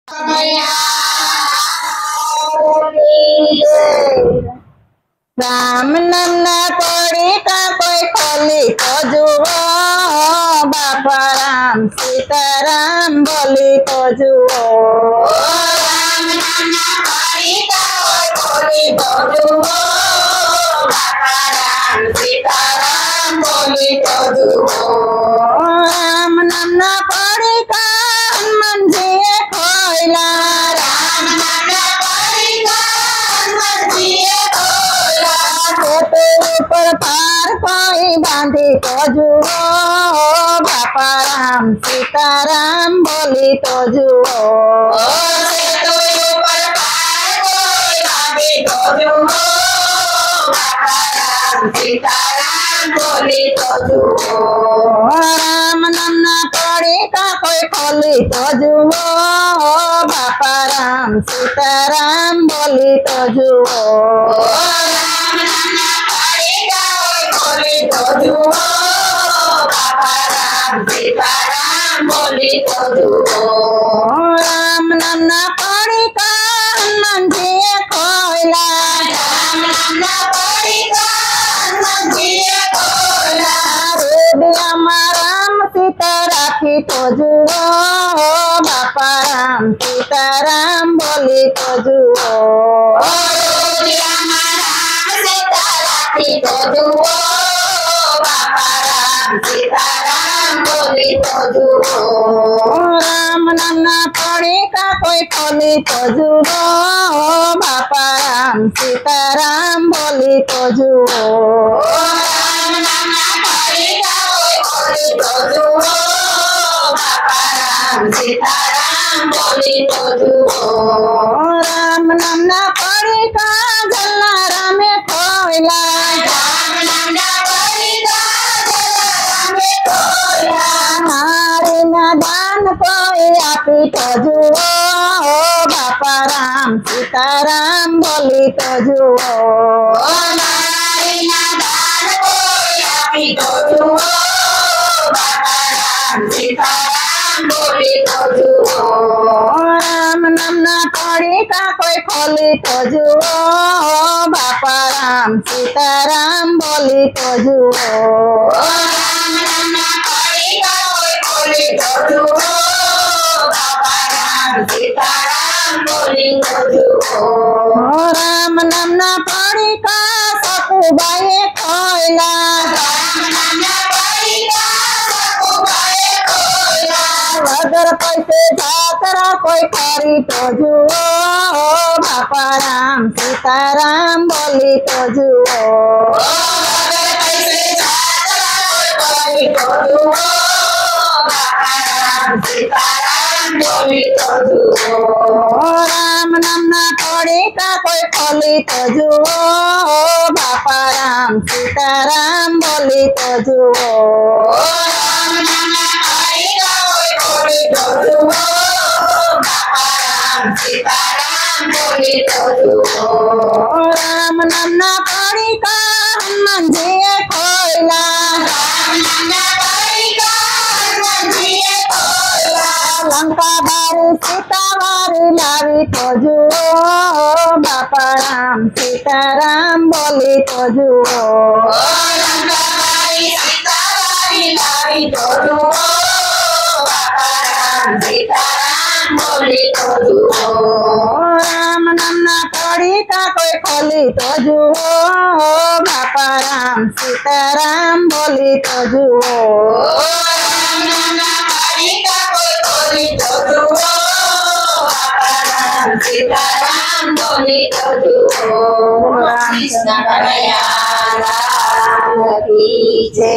राम नाम ना पड़ी का कोई खोली तो जुओ बापा राम सीताराम बोली तो जुओ। राम नाम ना पड़ी का कोई खोली तो जुओ बापा राम सीताराम बोली तो जुओ। राम नाम ना पड़ी का हनुमान जी खोइला। राम नाम ना पड़ी का हनुमान जी खोइला। खेते ऊपर पार कोई बांधी तो जुओ बापा राम सीताराम बोली तो जुओ। तो ऊपर पार कोई बांधी तो जुओ बापा राम सीताराम बोली तो जुओ। राम नाम ना पड़ी का कोई खोली तो जुओ बापा राम सीताराम बोली तो जुओ। राम नाम ना पड़ी का कोई खोली तो जुओ बापा राम सीताराम बोली तो जुओ। राम नाम ना पड़ी का हनुमान जी खोइला। राम नाम ना पड़ी का हनुमान जी खोइला। राम सीता राखी तो जुओ बापा राम सीताराम बोली तो जुओ। राम सीता राखी तो जुओ बापा राम सीताराम बोली तो जुओ। राम नाम ना पड़ी का कोई खोली तो जुओ बापा राम सीताराम बोली तो जुओ। राम नाम ना पड़ी का कोई खोली तो जुओ बापा राम सीताराम बोली तो जुओ। राम नाम ना पड़ी का गल्ला राम खोइला। राम नाम ना पड़ी का जलाराम खोइला। हमारी ना दान कोई आपी तो जुओ बापा राम सीताराम बोली तो जुओ। हमारी ना दान कोई आपी तो जुओ बापा राम सीताराम बोली तो जुओ। राम नाम ना पड़ी का कोई खोली तो जुओ बापा राम सीताराम बोली तो जुओ। राम नाम ना पड़ी का कोई खोली तो जुओ बापा राम सीताराम बोली तो जुओ। राम नाम ना पड़ी का सकुबाई खोइला। राम नाम ना पड़ी का सकुबाई खोइला। अगर पैसे जातरा कोई करी तो जुओ बापा राम सीताराम बोली तो जुओ। अगर पैसे जातरा कोई करी तो जुओ बापा राम सीताराम बोली तो जुओ। राम नाम ना पड़ी का कोई खोली तो जुओ बापा राम सीताराम बोली तो जुओ। राम नाम ना पड़ी का कोई खोली तो जुओ बापा राम सीताराम बोली तो जुओ। राम नाम ना पड़ी का हनुमान जी खोइला। राम नाम ना पड़ी का हनुमान जी खोइला। लंका बारी सीता बारी लावी तो जुओ बापा राम सीताराम बोली तो जुओ। लंकाबारी सीताबारी लावी तो जुओ बापा राम सीताराम बोली तो जुओ। राम नाम ना पड़ी का कोई खोली तो जुओ बापा राम सीताराम बोली तो जुओ। राम नाम ना पड़ी का कोई खोली तो जुओ बापा राम सीताराम बोली तो जुओ। कृष्ण कन्हैया लाल की जय।